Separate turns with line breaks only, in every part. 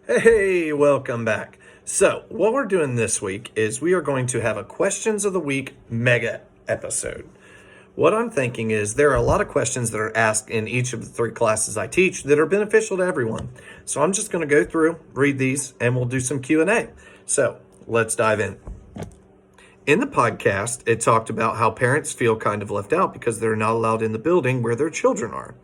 Hey, welcome back. So, what we're doing this week is we are going to have a questions of the week mega episode. What I'm thinking is there are a lot of questions that are asked in each of the three classes I teach that are beneficial to everyone. So, I'm just going to go through, read these, and we'll do some Q&A. So, let's dive in. In the podcast, it talked about how parents feel kind of left out because they're not allowed in the building where their children are.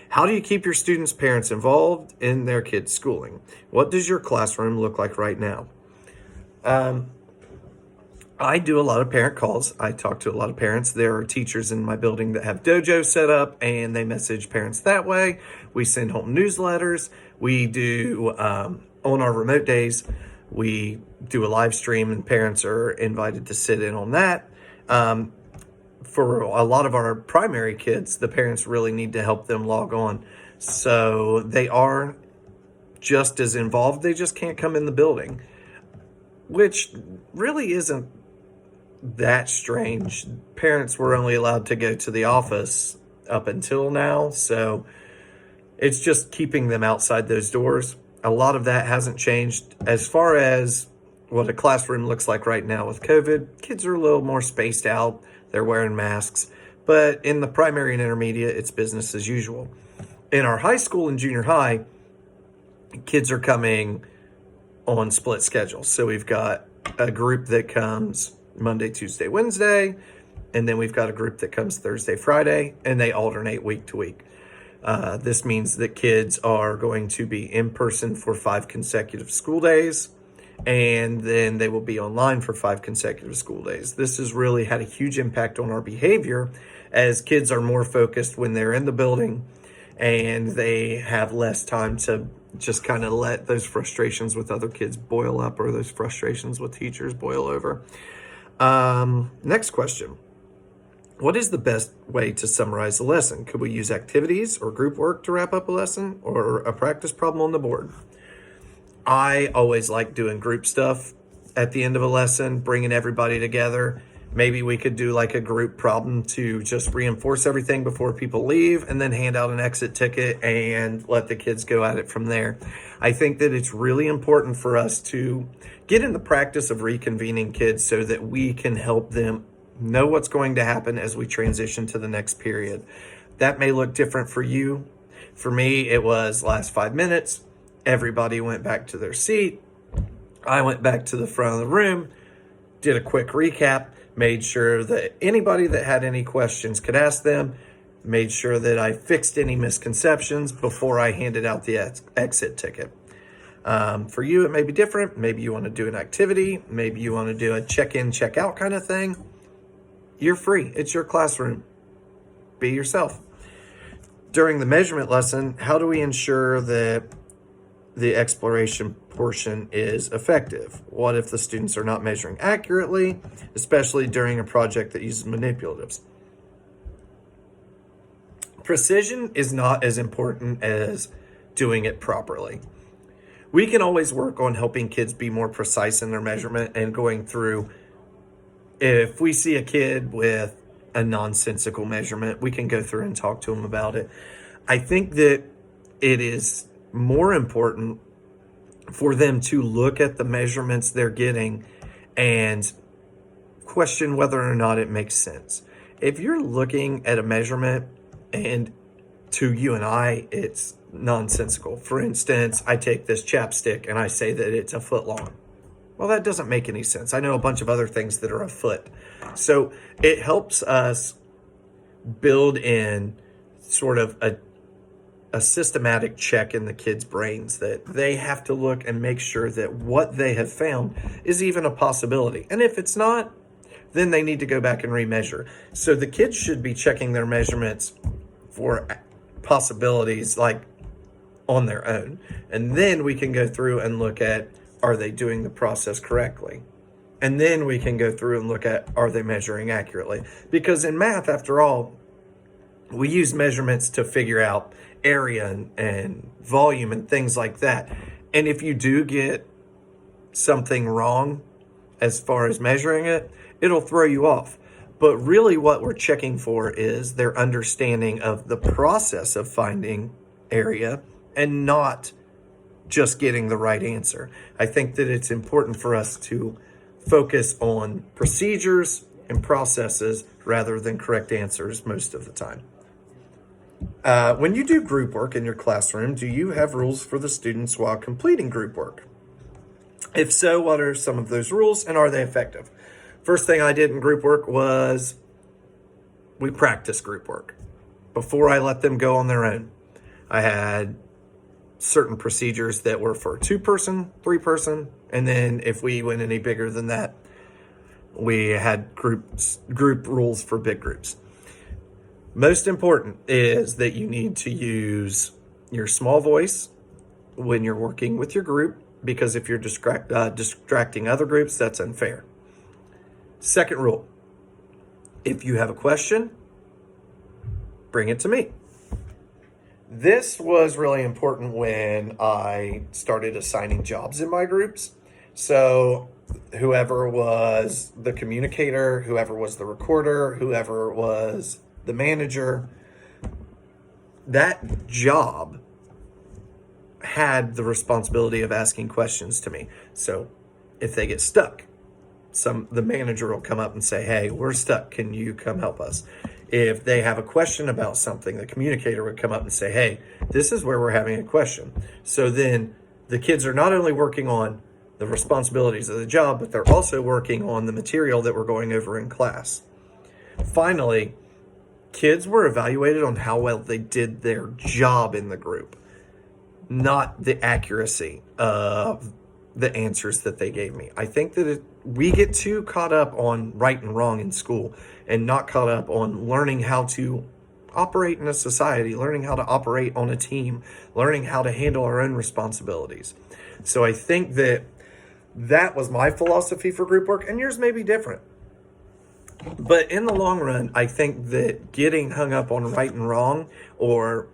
How do you keep your students' parents involved in their kids' schooling? What does your classroom look like right now? I do a lot of parent calls. I talk to a lot of parents. There are teachers in my building that have dojos set up and they message parents that way. We send home newsletters. We do, on our remote days, we do a live stream and parents are invited to sit in on that. For a lot of our primary kids, the parents really need to help them log on. So they are just as involved. They just can't come in the building, which really isn't that strange. Parents were only allowed to go to the office up until now. So it's just keeping them outside those doors. A lot of that hasn't changed. As far as what a classroom looks like right now with COVID, kids are a little more spaced out. They're wearing masks. But in the primary and intermediate, it's business as usual. In our high school and junior high, kids are coming on split schedules. So we've got a group that comes Monday, Tuesday, Wednesday, and then we've got a group that comes Thursday, Friday, and they alternate week to week. This means that kids are going to be in person for 5 consecutive school days, and then they will be online for 5 consecutive school days. This has really had a huge impact on our behavior as kids are more focused when they're in the building and they have less time to just kind of let those frustrations with other kids boil up or those frustrations with teachers boil over. Next question. What is the best way to summarize a lesson? Could we use activities or group work to wrap up a lesson or a practice problem on the board? I always like doing group stuff at the end of a lesson, bringing everybody together. Maybe we could do like a group problem to just reinforce everything before people leave and then hand out an exit ticket and let the kids go at it from there. I think that it's really important for us to get in the practice of reconvening kids so that we can help them know what's going to happen as we transition to the next period. That may look different for you. For me, it was last 5 minutes. Everybody went back to their seat. I went back to the front of the room, did a quick recap, made sure that anybody that had any questions could ask them, made sure that I fixed any misconceptions before I handed out the exit ticket. For you, it may be different. Maybe you want to do an activity. Maybe you want to do a check-in, check-out kind of thing. You're free. It's your classroom. Be yourself. During the measurement lesson, how do we ensure that the exploration portion is effective? What if the students are not measuring accurately, especially during a project that uses manipulatives? Precision is not as important as doing it properly. We can always work on helping kids be more precise in their measurement and going through. If we see a kid with a nonsensical measurement, we can go through and talk to them about it. I think that it is more important for them to look at the measurements they're getting and question whether or not it makes sense. If you're looking at a measurement and to you and I, it's nonsensical. For instance, I take this chapstick and I say that it's a foot long. Well, that doesn't make any sense. I know a bunch of other things that are a foot. So it helps us build in sort of a systematic check in the kids' brains that they have to look and make sure that what they have found is even a possibility. And if it's not, then they need to go back and remeasure. So the kids should be checking their measurements for possibilities like on their own. And then we can go through and look at, are they doing the process correctly? And then we can go through and look at, are they measuring accurately? Because in math, after all, we use measurements to figure out area and volume and things like that. And if you do get something wrong as far as measuring it, it'll throw you off. But really what we're checking for is their understanding of the process of finding area and not just getting the right answer. I think that it's important for us to focus on procedures and processes rather than correct answers most of the time. When you do group work in your classroom, do you have rules for the students while completing group work? If so, what are some of those rules and are they effective? First thing I did in group work was we practiced group work. Before I let them go on their own, I had certain procedures that were for 2-person, 3-person, and then if we went any bigger than that, we had group rules for big groups. Most important is that you need to use your small voice when you're working with your group, because if you're distracting other groups, that's unfair. Second rule, if you have a question, bring it to me. This was really important when I started assigning jobs in my groups. So whoever was the communicator, whoever was the recorder, whoever was the manager, that job had the responsibility of asking questions to me. So if they get stuck, the manager will come up and say, hey, we're stuck. Can you come help us? If they have a question about something, the communicator would come up and say, hey, this is where we're having a question. So then the kids are not only working on the responsibilities of the job, but they're also working on the material that we're going over in class. Finally, kids were evaluated on how well they did their job in the group, not the accuracy of the answers that they gave me. I think that we get too caught up on right and wrong in school and not caught up on learning how to operate in a society, learning how to operate on a team, learning how to handle our own responsibilities. So I think that was my philosophy for group work, and yours may be different. But in the long run, I think that getting hung up on right and wrong, or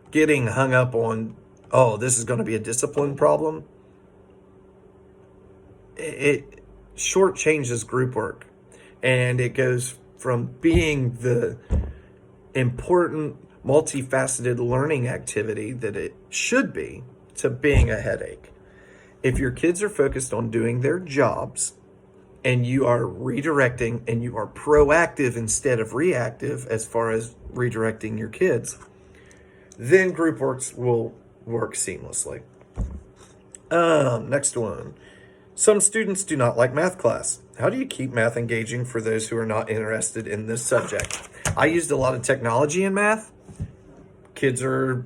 getting hung up on, oh, this is going to be a discipline problem, it shortchanges group work. And it goes from being the important, multifaceted learning activity that it should be to being a headache. If your kids are focused on doing their jobs, and you are redirecting and you are proactive instead of reactive as far as redirecting your kids, then group works will work seamlessly. Next one. Some students do not like math class. How do you keep math engaging for those who are not interested in this subject? I used a lot of technology in math. Kids are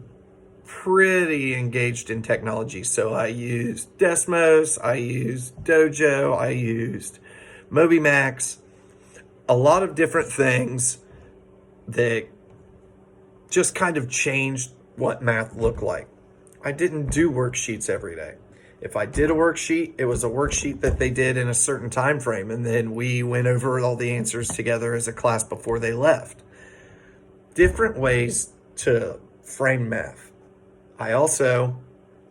pretty engaged in technology. So I used Desmos, I used Dojo, I used MobyMax, a lot of different things that just kind of changed what math looked like. I didn't do worksheets every day. If I did a worksheet, it was a worksheet that they did in a certain time frame, and then we went over all the answers together as a class before they left. Different ways to frame math. I also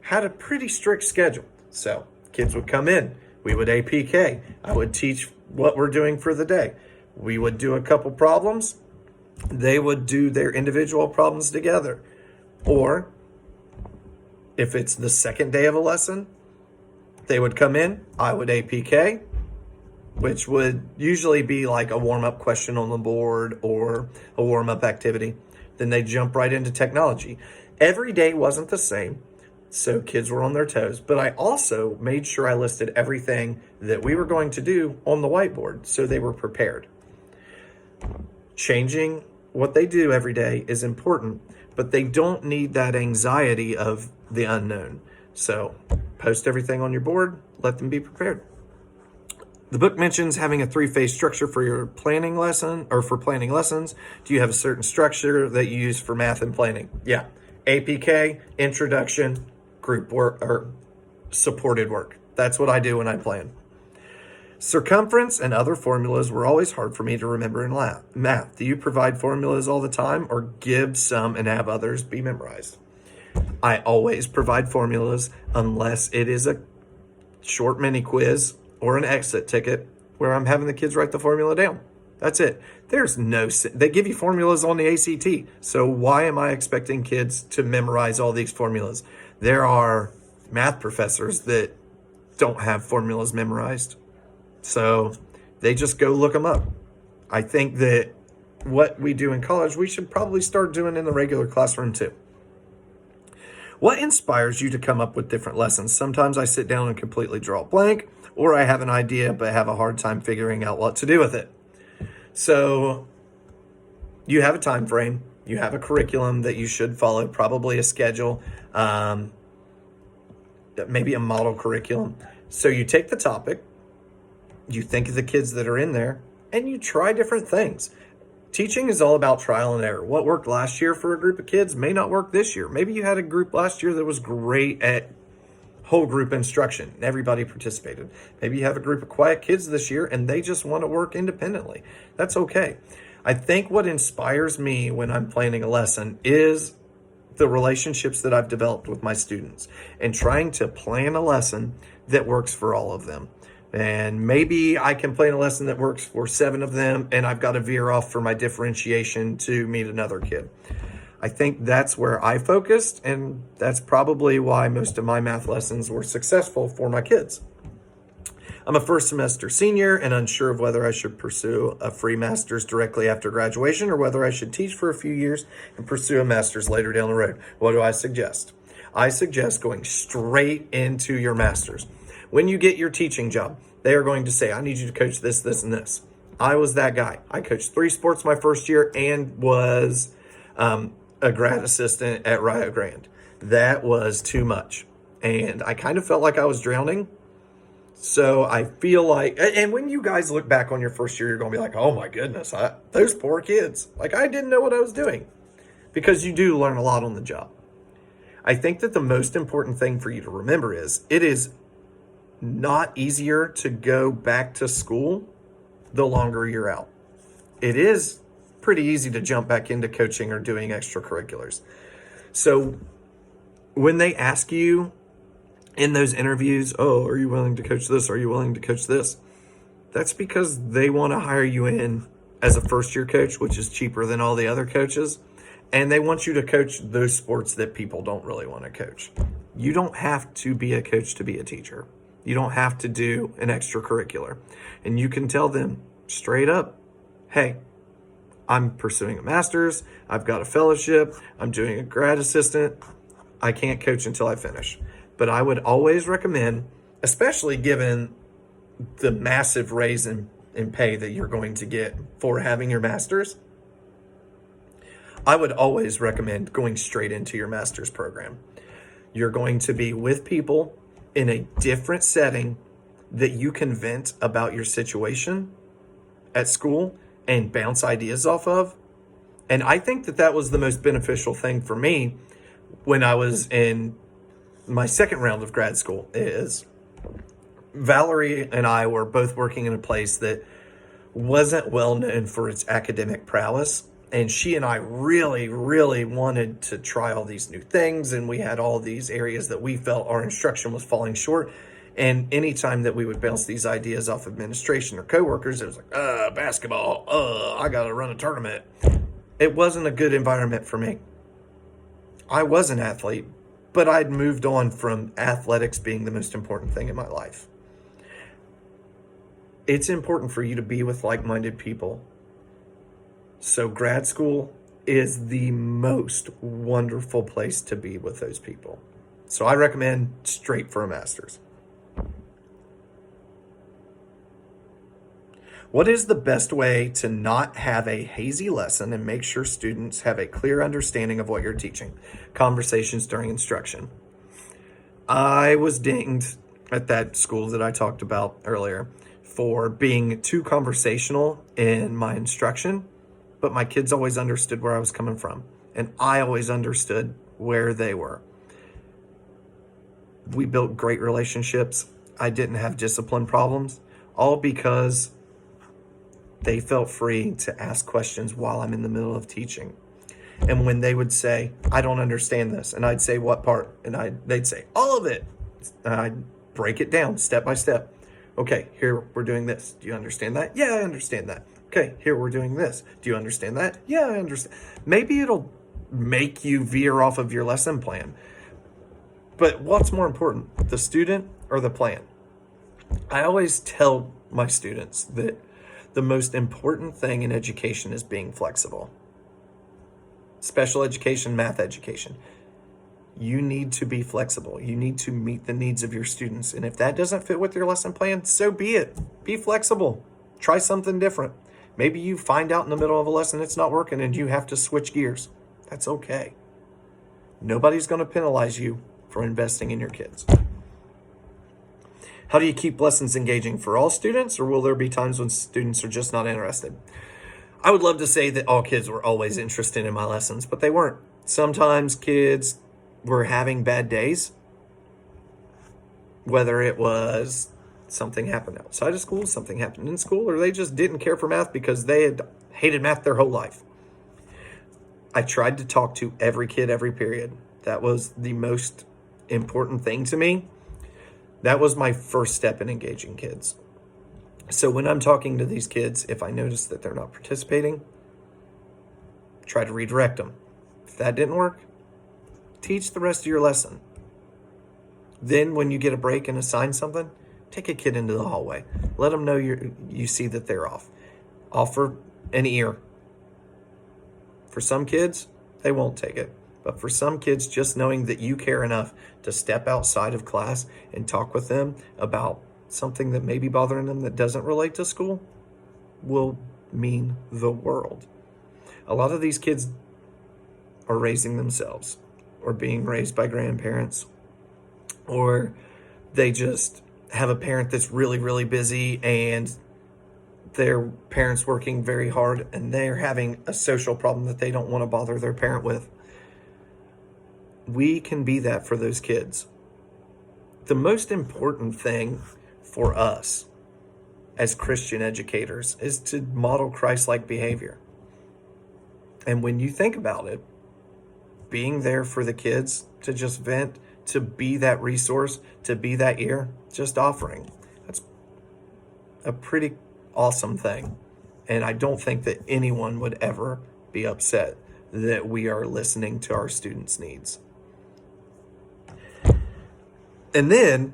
had a pretty strict schedule. So kids would come in, we would APK. I would teach what we're doing for the day. We would do a couple problems. They would do their individual problems together. Or if it's the second day of a lesson, they would come in, I would APK, which would usually be like a warm-up question on the board or a warm-up activity. Then they jump right into technology. Every day wasn't the same, so kids were on their toes. But I also made sure I listed everything that we were going to do on the whiteboard so they were prepared. Changing what they do every day is important, but they don't need that anxiety of the unknown. So post everything on your board, let them be prepared. The book mentions having a 3-phase structure for your planning lesson or for planning lessons. Do you have a certain structure that you use for math and planning? Yeah. APK, introduction, group work, or supported work. That's what I do when I plan. Circumference and other formulas were always hard for me to remember in math. Do you provide formulas all the time or give some and have others be memorized? I always provide formulas unless it is a short mini quiz or an exit ticket where I'm having the kids write the formula down. That's it. They give you formulas on the ACT. So why am I expecting kids to memorize all these formulas? There are math professors that don't have formulas memorized. So they just go look them up. I think that what we do in college, we should probably start doing in the regular classroom too. What inspires you to come up with different lessons? Sometimes I sit down and completely draw a blank, or I have an idea but have a hard time figuring out what to do with it. So you have a time frame, you have a curriculum that you should follow, probably a schedule, maybe a model curriculum. So you take the topic, you think of the kids that are in there, and you try different things. Teaching is all about trial and error. What worked last year for a group of kids may not work this year. Maybe you had a group last year that was great at whole group instruction and everybody participated. Maybe you have a group of quiet kids this year and they just want to work independently. That's okay. I think what inspires me when I'm planning a lesson is the relationships that I've developed with my students and trying to plan a lesson that works for all of them. And maybe I can plan a lesson that works for 7 of them and I've got to veer off for my differentiation to meet another kid. I think that's where I focused, and that's probably why most of my math lessons were successful for my kids. I'm a first semester senior and unsure of whether I should pursue a free master's directly after graduation or whether I should teach for a few years and pursue a master's later down the road. What do I suggest? I suggest going straight into your master's. When you get your teaching job, they are going to say, I need you to coach this, this, and this. I was that guy. I coached 3 sports my first year and was a grad assistant at Rio Grande. That was too much. And I kind of felt like I was drowning. So I feel like, and when you guys look back on your first year, you're going to be like, oh my goodness, those poor kids. Like I didn't know what I was doing, because you do learn a lot on the job. I think that the most important thing for you to remember is it is not easier to go back to school the longer you're out. It is pretty easy to jump back into coaching or doing extracurriculars. So when they ask you in those interviews, oh, are you willing to coach this? Are you willing to coach this? That's because they want to hire you in as a first year coach, which is cheaper than all the other coaches. And they want you to coach those sports that people don't really want to coach. You don't have to be a coach to be a teacher. You don't have to do an extracurricular. And you can tell them straight up, hey, I'm pursuing a master's. I've got a fellowship. I'm doing a grad assistant. I can't coach until I finish. But I would always recommend, especially given the massive raise in pay that you're going to get for having your master's, I would always recommend going straight into your master's program. You're going to be with people in a different setting that you can vent about your situation at school and bounce ideas off of. And I think that that was the most beneficial thing for me when I was in my second round of grad school. Is Valerie and I were both working in a place that wasn't well known for its academic prowess. And she and I really, really wanted to try all these new things. And we had all these areas that we felt our instruction was falling short. And anytime that we would bounce these ideas off administration or coworkers, it was like, basketball, I got to run a tournament. It wasn't a good environment for me. I was an athlete, but I'd moved on from athletics being the most important thing in my life. It's important for you to be with like-minded people. So grad school is the most wonderful place to be with those people. So I recommend straight for a master's. What is the best way to not have a hazy lesson and make sure students have a clear understanding of what you're teaching? Conversations during instruction. I was dinged at that school that I talked about earlier for being too conversational in my instruction, but my kids always understood where I was coming from, and I always understood where they were. We built great relationships. I didn't have discipline problems, all because they felt free to ask questions while I'm in the middle of teaching. And when they would say, I don't understand this, and I'd say, what part? And they'd say, all of it. And I'd break it down step by step. Okay, here we're doing this. Do you understand that? Yeah, I understand that. Okay, here we're doing this. Do you understand that? Yeah, I understand. Maybe it'll make you veer off of your lesson plan. But what's more important, the student or the plan? I always tell my students that the most important thing in education is being flexible. Special education, math education. You need to be flexible. You need to meet the needs of your students. And if that doesn't fit with your lesson plan, so be it. Be flexible. Try something different. Maybe you find out in the middle of a lesson it's not working and you have to switch gears. That's okay. Nobody's going to penalize you for investing in your kids. How do you keep lessons engaging for all students, or will there be times when students are just not interested? I would love to say that all kids were always interested in my lessons, but they weren't. Sometimes kids were having bad days, whether it was something happened outside of school, something happened in school, or they just didn't care for math because they had hated math their whole life. I tried to talk to every kid every period. That was the most important thing to me. That was my first step in engaging kids. So when I'm talking to these kids, if I notice that they're not participating, try to redirect them. If that didn't work, teach the rest of your lesson. Then when you get a break and assign something, take a kid into the hallway. Let them know you see that they're off. Offer an ear. For some kids, they won't take it. But for some kids, just knowing that you care enough to step outside of class and talk with them about something that may be bothering them that doesn't relate to school will mean the world. A lot of these kids are raising themselves or being raised by grandparents, or they just have a parent that's really, really busy and their parents working very hard and they're having a social problem that they don't want to bother their parent with. We can be that for those kids. The most important thing for us as Christian educators is to model Christ-like behavior. And when you think about it, being there for the kids, to just vent, to be that resource, to be that ear, just offering, that's a pretty awesome thing. And I don't think that anyone would ever be upset that we are listening to our students' needs. And then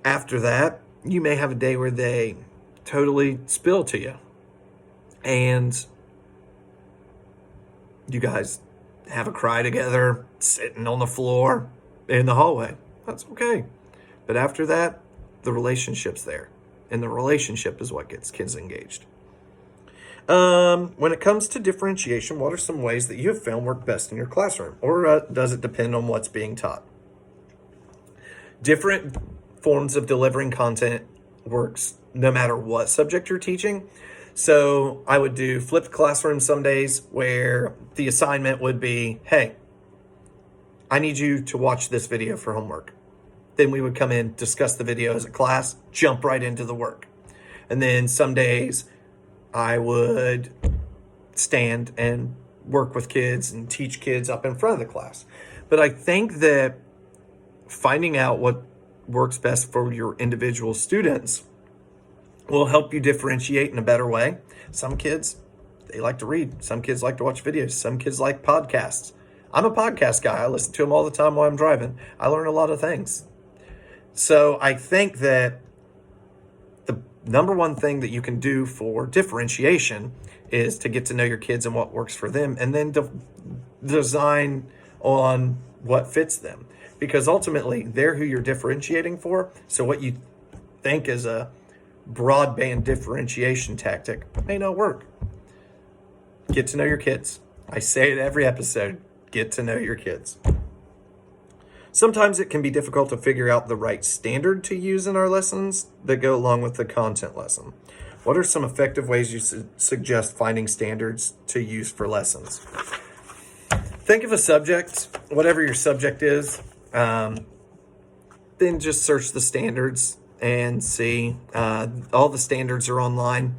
after that, you may have a day where they totally spill to you and you guys have a cry together, sitting on the floor in the hallway. That's okay. But after that, the relationship's there. And the relationship is what gets kids engaged. When it comes to differentiation, what are some ways that you have found work best in your classroom? Or does it depend on what's being taught? Different forms of delivering content works no matter what subject you're teaching. So I would do flipped classroom some days where the assignment would be, hey, I need you to watch this video for homework. Then we would come in, discuss the video as a class, jump right into the work. And then some days I would stand and work with kids and teach kids up in front of the class. But I think that finding out what works best for your individual students will help you differentiate in a better way. Some kids, they like to read. Some kids like to watch videos. Some kids like podcasts. I'm a podcast guy. I listen to them all the time while I'm driving. I learn a lot of things. So I think that the number one thing that you can do for differentiation is to get to know your kids and what works for them, and then design on what fits them. Because ultimately, they're who you're differentiating for. So what you think is a broadband differentiation tactic may not work. Get to know your kids. I say it every episode. Get to know your kids. Sometimes it can be difficult to figure out the right standard to use in our lessons that go along with the content lesson. What are some effective ways you suggest finding standards to use for lessons? Think of a subject, whatever your subject is, then just search the standards and see. All the standards are online.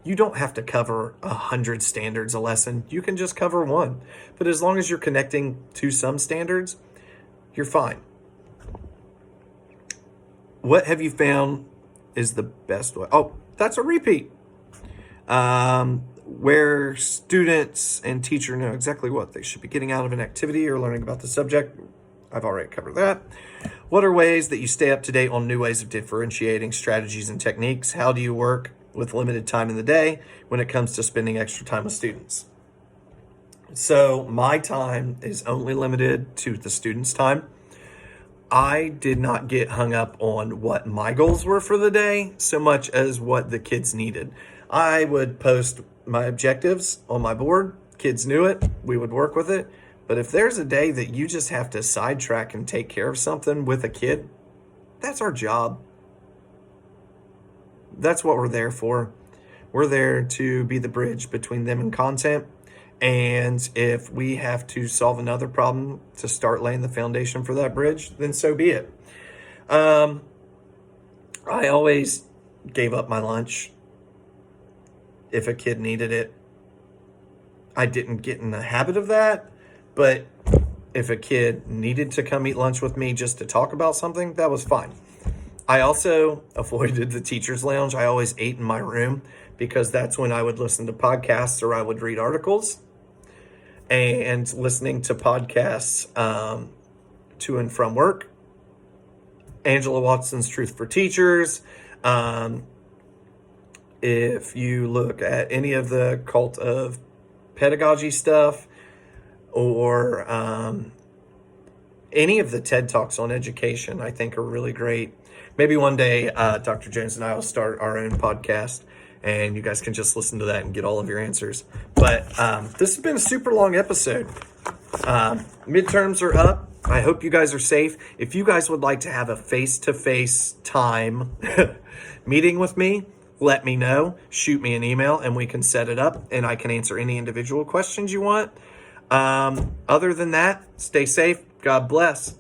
You don't have to cover 100 standards a lesson. You can just cover one. But as long as you're connecting to some standards, you're fine. What have you found is the best way? Oh, that's a repeat. Where students and teacher know exactly what they should be getting out of an activity or learning about the subject. I've already covered that. What are ways that you stay up to date on new ways of differentiating strategies and techniques? How do you work with limited time in the day when it comes to spending extra time with students? So my time is only limited to the students' time. I did not get hung up on what my goals were for the day so much as what the kids needed. I would post my objectives on my board. Kids knew it. We would work with it. But if there's a day that you just have to sidetrack and take care of something with a kid, that's our job. That's what we're there for. We're there to be the bridge between them and content. And if we have to solve another problem to start laying the foundation for that bridge, then so be it. I always gave up my lunch if a kid needed it. I didn't get in the habit of that, but if a kid needed to come eat lunch with me just to talk about something, that was fine. I also avoided the teacher's lounge. I always ate in my room because that's when I would listen to podcasts or I would read articles. And listening to podcasts to and from work. Angela Watson's Truth for Teachers. If you look at any of the cult of pedagogy stuff or any of the TED Talks on education, I think are really great. Maybe one day Dr. Jones and I will start our own podcast and you guys can just listen to that and get all of your answers. But this has been a super long episode. Midterms are up. I hope you guys are safe. If you guys would like to have a face-to-face time meeting with me, let me know. Shoot me an email and we can set it up and I can answer any individual questions you want. Other than that, stay safe. God bless.